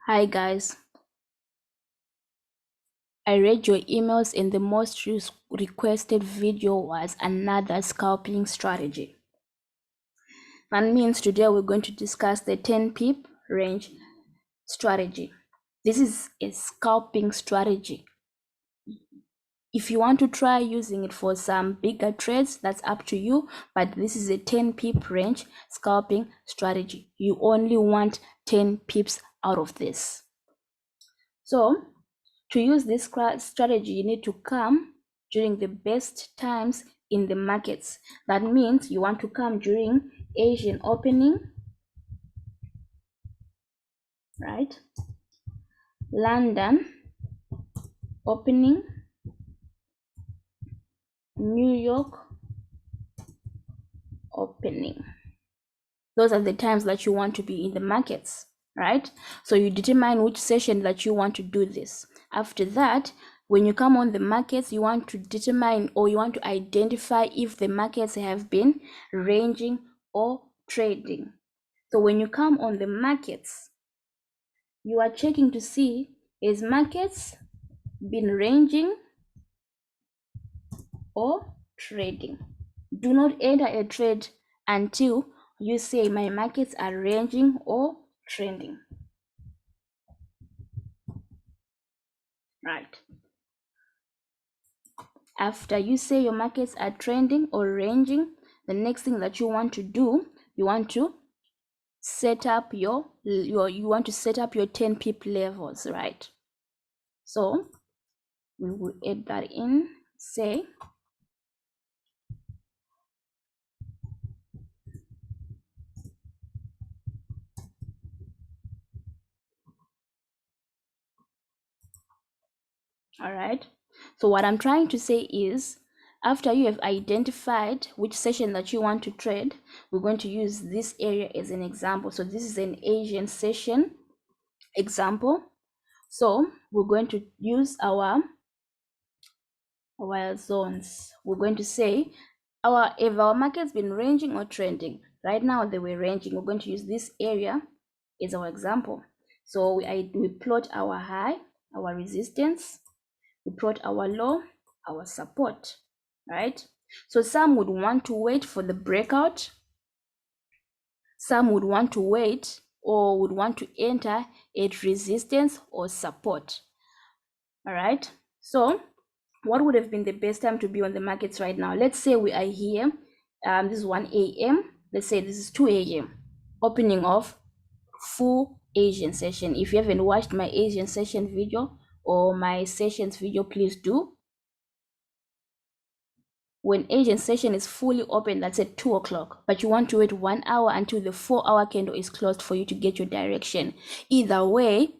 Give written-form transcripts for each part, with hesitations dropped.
Hi guys, I read your emails and the most requested video was another scalping strategy. That means today we're going to discuss the 10 pip range strategy. This is a scalping strategy. If you want to try using it for some bigger trades, that's up to you, but this is a 10 pip range scalping strategy. You only want 10 pips out of this. So to use this strategy, you need to come during the best times in the markets. That means you want to come during Asian opening, right? London opening, New York opening. Those are the times that you want to be in the markets, right? So you determine which session that you want to do this. After that, when you come on the markets, you want to determine or you want to identify if the markets have been ranging or trading. So when you come on the markets, you are checking to see is markets been ranging or trading. Do not enter a trade until you say my markets are ranging or trending. Right. After you say your markets are trending or ranging, the next thing that you want to do, you want to set up your 10 pip levels, right? So we will add that in, say all right. So what I'm trying to say is after you have identified which session that you want to trade, we're going to use this area as an example. So this is an Asian session example. So we're going to use our zones. We're going to say if our market's been ranging or trending. Right now they were ranging. We're going to use this area as our example. So we plot our high, our resistance, we plot our low, our support, right? So some would want to wait for the breakout. Some would want to wait or would want to enter at resistance or support. All right. So what would have been the best time to be on the markets right now? Let's say we are here. This is 1 a.m. Let's say this is 2 a.m. Opening of full Asian session. If you haven't watched my Asian session video or my sessions video, please do. When Asian session is fully open, that's at 2 o'clock, but you want to wait 1 hour until the 4-hour candle is closed for you to get your direction. Either way,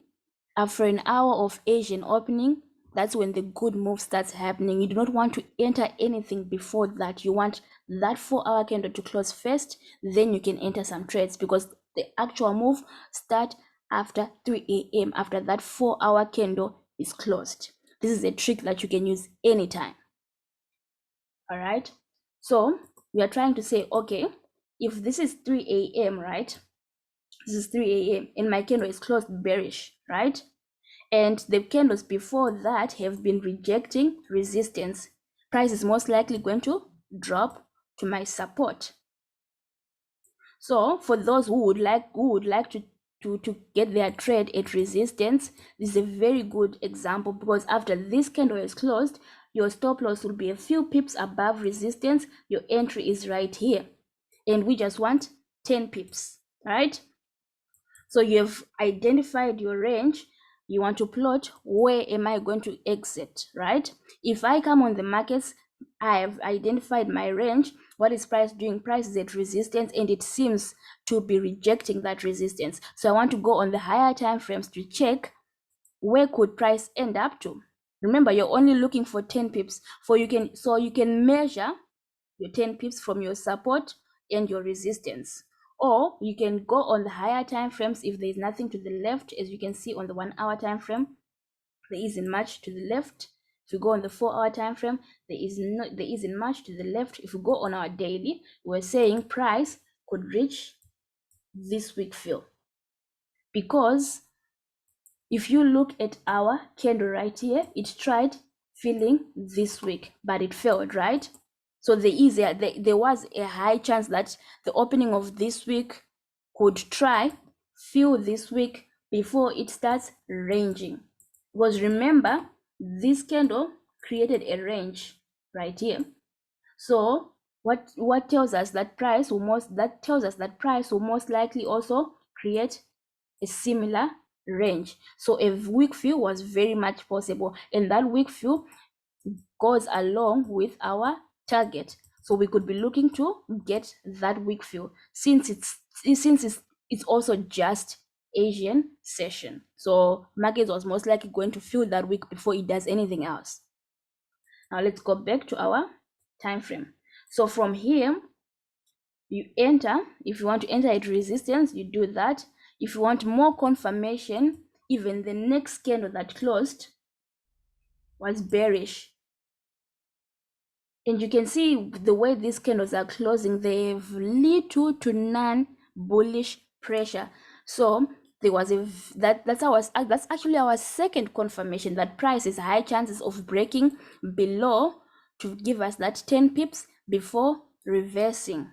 after an hour of Asian opening, that's when the good move starts happening. You do not want to enter anything before that. You want that 4-hour candle to close first, then you can enter some trades because the actual move start after 3 a.m. after that 4-hour candle is closed. This is a trick that you can use anytime. All right. So we are trying to say, okay, if this is 3 a.m., right? This is 3 a.m. and my candle is closed bearish, right? And the candles before that have been rejecting resistance. Price is most likely going to drop to my support. So for those who would like to get their trade at resistance, this is a very good example because after this candle is closed, your stop loss will be a few pips above resistance. Your entry is right here, and we just want 10 pips, right? So you have identified your range. You want to plot where am I going to exit, right? If I come on the markets, I have identified my range. What is price doing? Price is at resistance and it seems to be rejecting that resistance. So I want to go on the higher time frames to check where could price end up to. Remember, you're only looking for 10 pips. So you can measure your 10 pips from your support and your resistance. Or you can go on the higher time frames if there is nothing to the left. As you can see on the 1 hour time frame, there isn't much to the left. If you go on the 4-hour time frame, there isn't much to the left. If you go on our daily, we're saying price could reach this week fill because If you look at our candle right here, it tried filling this wick, but it failed, right? So there was a high chance that the opening of this wick could try fill this wick before it starts ranging. Because remember, this candle created a range right here. So what tells us that price will most likely also create a similar range. So a weak fill was very much possible, and that weak fill goes along with our target. So we could be looking to get that weak fill since it's also just Asian session. So market was most likely going to fill that week before it does anything else. Now let's go back to our time frame. So from here, you enter. If you want to enter at resistance, you do that. If you want more confirmation, even the next candle that closed was bearish. And you can see the way these candles are closing, they have little to none bullish pressure. So there was that's actually our second confirmation that price is high chances of breaking below to give us that 10 pips before reversing,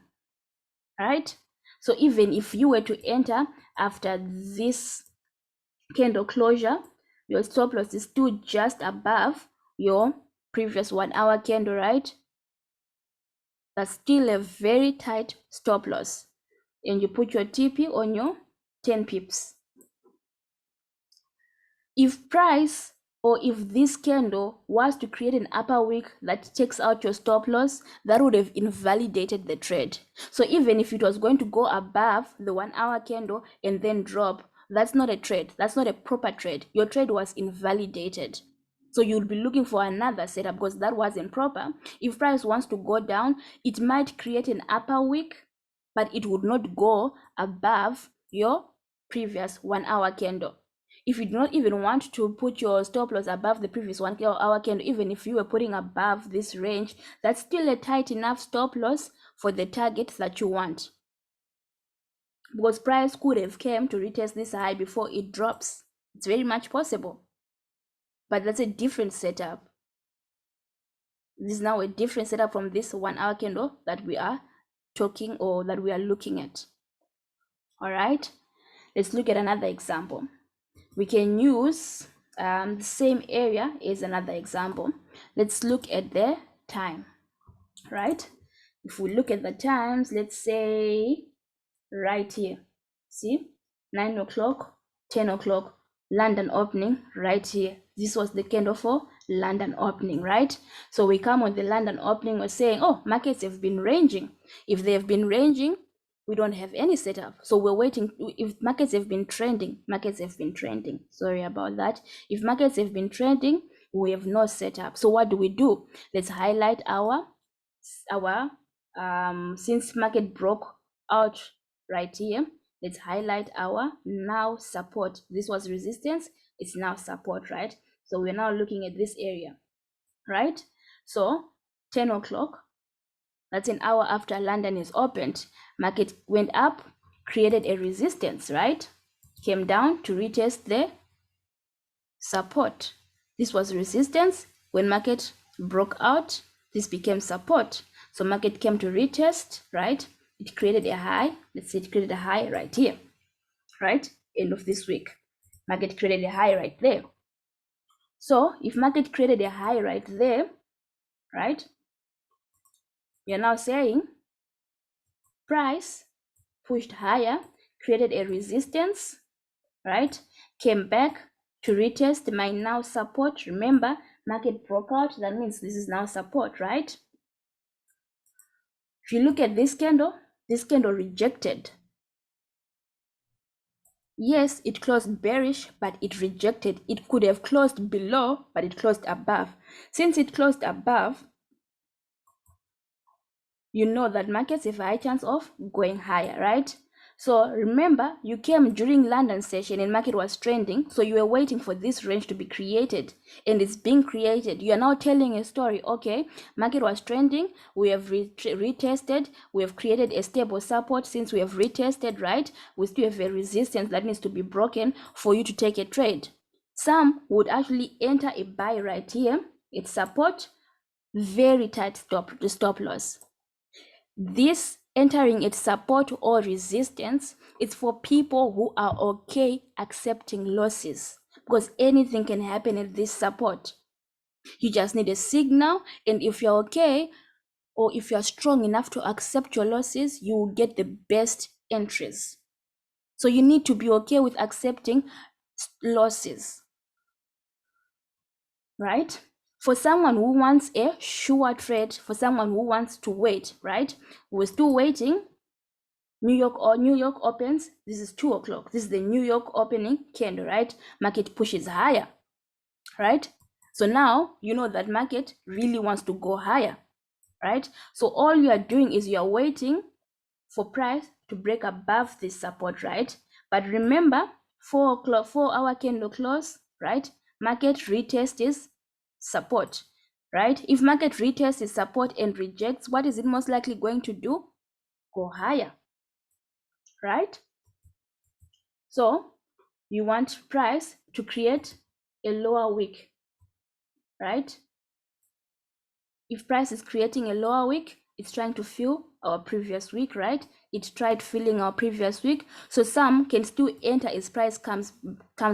right? So even if you were to enter after this candle closure, your stop loss is still just above your previous 1 hour candle, right? That's still a very tight stop loss, and you put your TP on your 10 pips. If price or if this candle was to create an upper wick that takes out your stop loss, that would have invalidated the trade. So even if it was going to go above the 1 hour candle and then drop, that's not a trade. That's not a proper trade. Your trade was invalidated. So you'll be looking for another setup because that wasn't proper. If price wants to go down, it might create an upper wick, but it would not go above your previous 1 hour candle. If you do not even want to put your stop loss above the previous 1 hour candle, even if you were putting above this range, that's still a tight enough stop loss for the target that you want. Because price could have came to retest this high before it drops. It's very much possible. But that's a different setup. This is now a different setup from this 1 hour candle that we are talking or that we are looking at. All right, let's look at another example. We can use the same area as another example. Let's look at the time, right? If we look at the times, let's say right here, see, 9 o'clock, 10 o'clock, London opening right here. This was the candle for London opening, right? So we come on the London opening, we're saying, oh, markets have been ranging. If they have been ranging, we don't have any setup. So we're waiting. If markets have been trending, Sorry about that. If markets have been trending, we have no setup. So what do? Let's highlight our since market broke out right here, let's highlight our now support. This was resistance, it's now support, right? So we're now looking at this area, right? So 10 o'clock, that's an hour after London is opened, market went up, created a resistance, right? Came down to retest the support. This was resistance. When market broke out, this became support. So market came to retest, right? It created a high. Let's say it created a high right here, right? End of this week. Market created a high right there. So if market created a high right there, right? You're now saying price pushed higher, created a resistance, right? Came back to retest my now support. Remember, market broke out. That means this is now support, right? If you look at this candle rejected. Yes, it closed bearish, but it rejected. It could have closed below, but it closed above. Since it closed above, you know that markets have a high chance of going higher, right? So remember, you came during London session and market was trending, so you were waiting for this range to be created, and it's being created. You are now telling a story. Okay, market was trending, we have retested, we have created a stable support. Since we have retested, right, we still have a resistance that needs to be broken for you to take a trade. Some would actually enter a buy right here. It's support, very tight stop loss. This entering its support or resistance, it's for people who are okay accepting losses, because anything can happen at this support. You just need a signal, and if you're okay, or if you're strong enough to accept your losses, you will get the best entries. So you need to be okay with accepting losses, right? For someone who wants a sure trade, for someone who wants to wait, right? We're still waiting. New York opens. This is 2 o'clock. This is the New York opening candle, right? Market pushes higher, right? So now you know that market really wants to go higher, right? So all you are doing is you are waiting for price to break above this support, right? But remember, 4-hour candle close, right? Market retest is support, right? If market retests its support and rejects, what is it most likely going to do? Go higher, right? So you want price to create a lower wick, right? If price is creating a lower wick, it's trying to fill our previous week, right? It tried filling our previous week. So some can still enter as price comes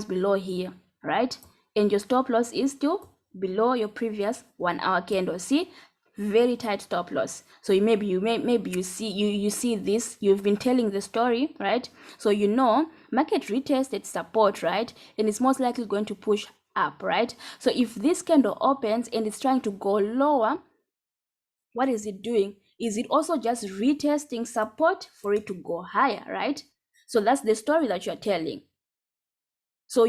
below here, right? And your stop loss is still below your previous 1-hour candle. See, very tight stop loss. So maybe you see this. You've been telling the story, right? So you know market retested support, right? And it's most likely going to push up, right? So if this candle opens and it's trying to go lower, what is it doing? Is it also just retesting support for it to go higher, right? So that's the story that you're telling. So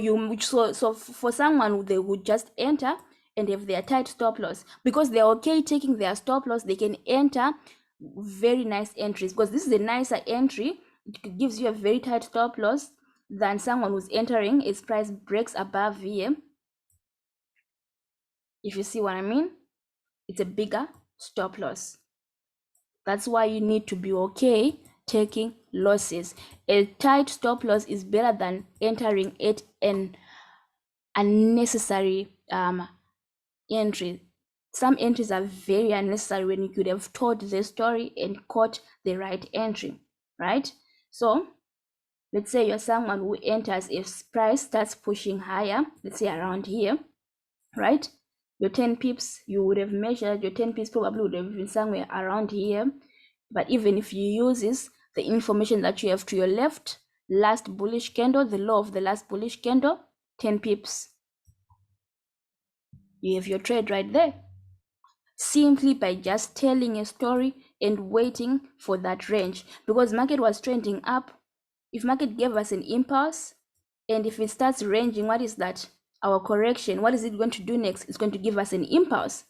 for someone, they would just enter and have their tight stop loss, because they're okay taking their stop loss. They can enter very nice entries, because this is a nicer entry. It gives you a very tight stop loss than someone who's entering its price breaks above here. If you see what I mean, it's a bigger stop loss. That's why you need to be okay taking losses. A tight stop loss is better than entering it an unnecessary entry. Some entries are very unnecessary when you could have told the story and caught the right entry, right? So let's say you're someone who enters if price starts pushing higher, let's say around here, right? Your 10 pips, you would have measured your 10 pips, probably would have been somewhere around here. But even if you use the information that you have to your left, last bullish candle, the low of the last bullish candle, 10 pips. You have your trade right there. Simply by just telling a story and waiting for that range. Because market was trending up. If market gave us an impulse, and if it starts ranging, what is that? Our correction. What is it going to do next? It's going to give us an impulse.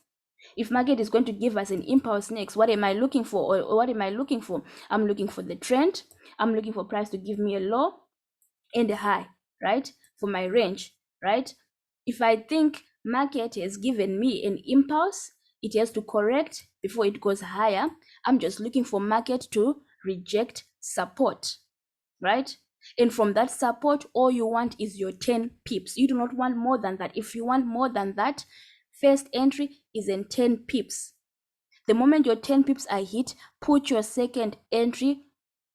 If market is going to give us an impulse next, what am I looking for? Or what am I looking for? I'm looking for the trend. I'm looking for price to give me a low and a high, right? For my range, right? If I think market has given me an impulse, it has to correct before it goes higher. I'm just looking for market to reject support, right? And from that support, all you want is your 10 pips. You do not want more than that. If you want more than that, first entry is in 10 pips. The moment your 10 pips are hit, put your second entry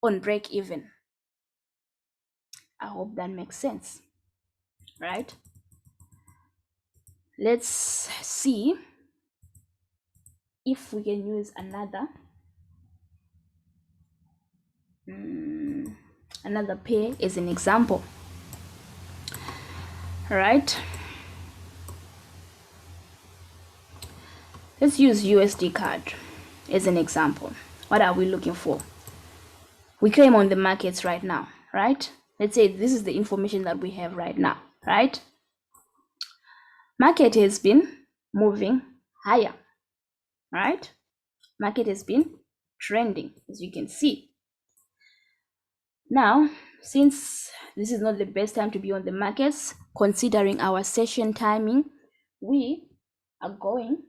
on break even. I hope that makes sense, right? Let's see if we can use another pair as an example, right? Let's use USD card as an example. What are we looking for? We came on the markets right now, right? Let's say this is the information that we have right now, right? Market has been moving higher, right? Market has been trending, as you can see. Now, since this is not the best time to be on the markets, considering our session timing, we are going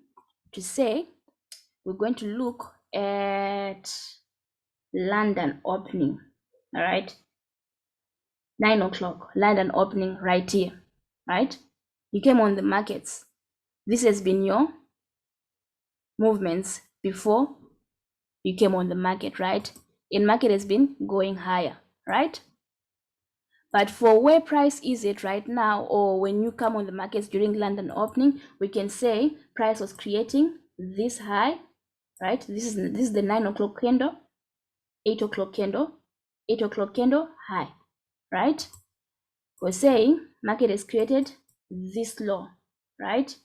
to say we're going to look at London opening. All right, 9 o'clock, London opening right here, right? You came on the markets. This has been your movements before you came on the market, right? And market has been going higher, right? But for where price is it right now, or when you come on the markets during London opening, we can say price was creating this high, right? This is the 9 o'clock candle, 8 o'clock candle, 8 o'clock candle high, right? We're saying market has created this low, right?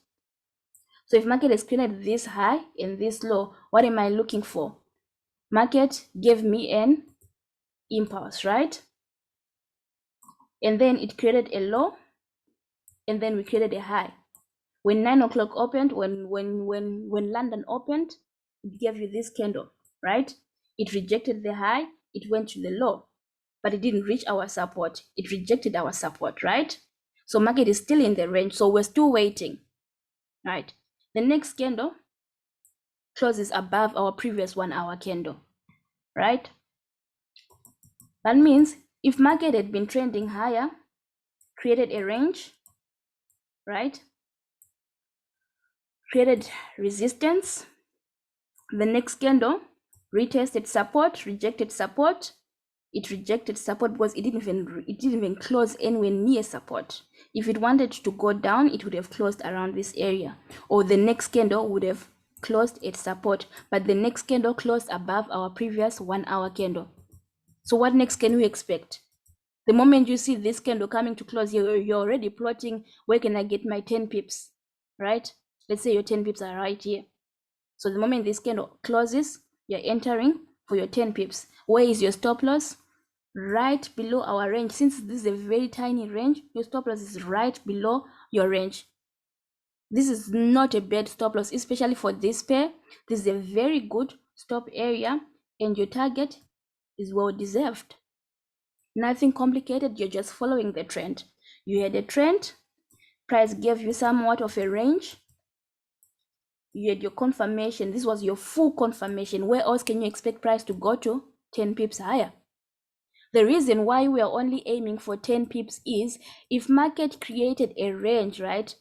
So if market has created this high and this low, what am I looking for? Market gave me an impulse, right? And then it created a low, and then we created a high. When 9 o'clock opened, when London opened, it gave you this candle, right? It rejected the high, it went to the low, but it didn't reach our support. It rejected our support, right? So market is still in the range, so we're still waiting, right? The next candle closes above our previous 1 hour candle, right? That means if market had been trending higher, created a range, right? Created resistance. The next candle retested support, rejected support. It rejected support because it didn't even close anywhere near support. If it wanted to go down, it would have closed around this area, or the next candle would have closed at support, but the next candle closed above our previous 1 hour candle. So what next can we expect? The moment you see this candle coming to close, you're already plotting, where can I get my 10 pips, right? Let's say your 10 pips are right here. So the moment this candle closes, you're entering for your 10 pips. Where is your stop loss? Right below our range. Since this is a very tiny range, your stop loss is right below your range. This is not a bad stop loss, especially for this pair. This is a very good stop area, and your target is well deserved. Nothing complicated, you're just following the trend. You had a trend, price gave you somewhat of a range, you had your confirmation. This was your full confirmation. Where else can you expect price to go to? 10 pips higher. The reason why we are only aiming for 10 pips is if market created a range, right,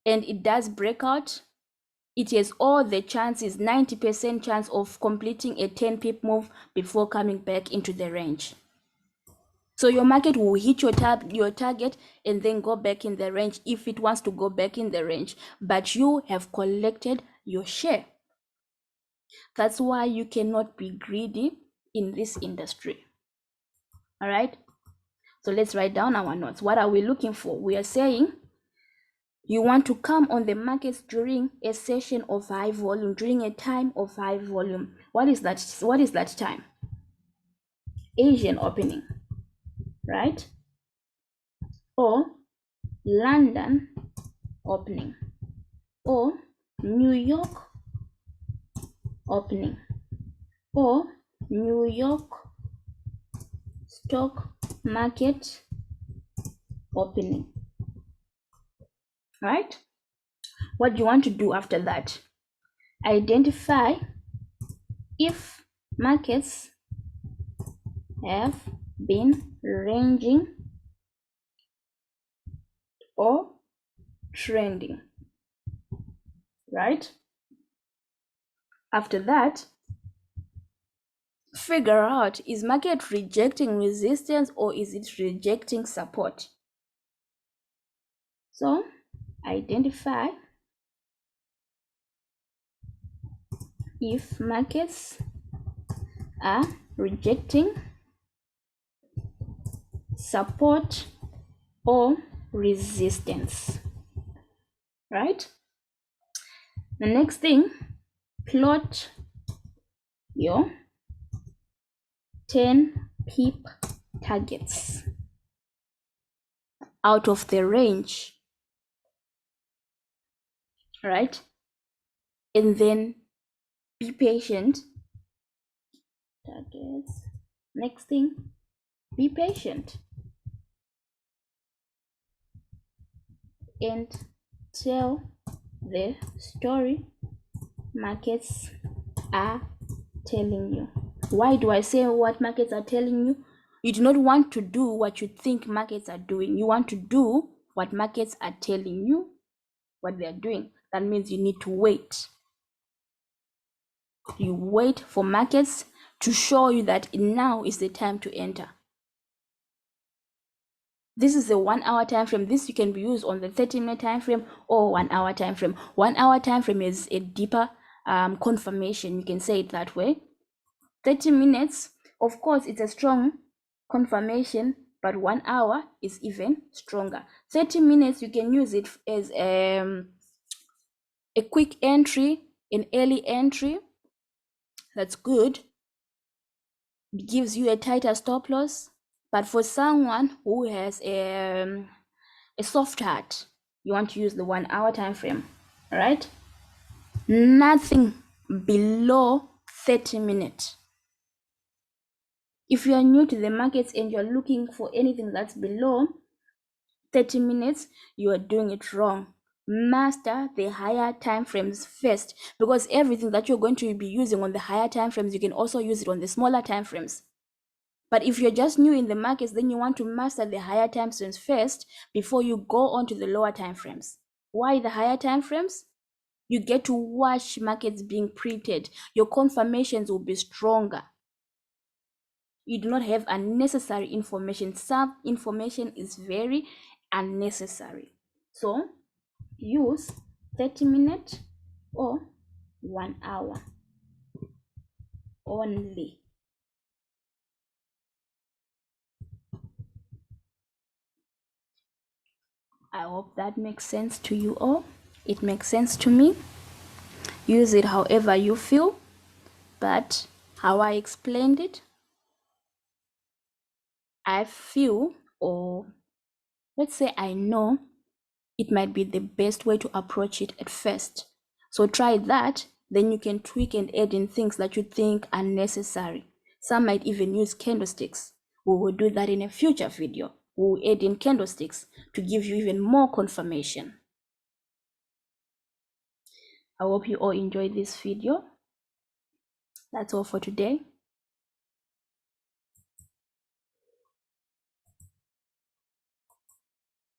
and it does break out, it has all the chances, 90% chance of completing a 10 pip move before coming back into the range. So your market will hit your target and then go back in the range if it wants to go back in the range, but you have collected your share. That's why you cannot be greedy in this industry. All right, so let's write down our notes. What are we looking for? We are saying you want to come on the markets during a session of high volume, during a time of high volume. What is that? What is that time? Asian opening, right? Or London opening, or New York opening, or New York stock market opening, right? What do you want to do after that? Identify if markets have been ranging or trending, right? After that, figure out, is market rejecting resistance or is it rejecting support? So identify if markets are rejecting support or resistance, right? The next thing, plot your 10 pip targets out of the range, right? And then be patient. Targets. Next thing, be patient and tell the story markets are telling you. Why do I say what markets are telling you? You do not want to do what you think markets are doing. You want to do what markets are telling you, what they are doing. That means you need to wait. You wait for markets to show you that now is the time to enter. This is a 1 hour time frame. This you can be used on the 30-minute time frame or 1 hour time frame. 1 hour time frame is a deeper confirmation. You can say it that way. 30 minutes, of course, it's a strong confirmation, but 1 hour is even stronger. 30 minutes, you can use it as a quick entry, an early entry. That's good. It gives you a tighter stop loss. But for someone who has a soft heart, you want to use the 1 hour time frame. All right, nothing below 30 minutes. If you are new to the markets and you're looking for anything that's below 30 minutes, you are doing it wrong. Master the higher time frames first, because everything that you're going to be using on the higher time frames, you can also use it on the smaller time frames. But if you're just new in the markets, then you want to master the higher time frames first before you go on to the lower time frames. Why the higher time frames? You get to watch markets being printed. Your confirmations will be stronger. You do not have unnecessary information. Some information is very unnecessary. So use 30 minutes or 1 hour only. I hope that makes sense to you all. It makes sense to me. Use it however you feel, but how I explained it, I feel, or let's say I know, it might be the best way to approach it at first. So try that, then you can tweak and add in things that you think are necessary. Some might even use candlesticks. We will do that in a future video. We will add in candlesticks to give you even more confirmation. I hope you all enjoyed this video. That's all for today.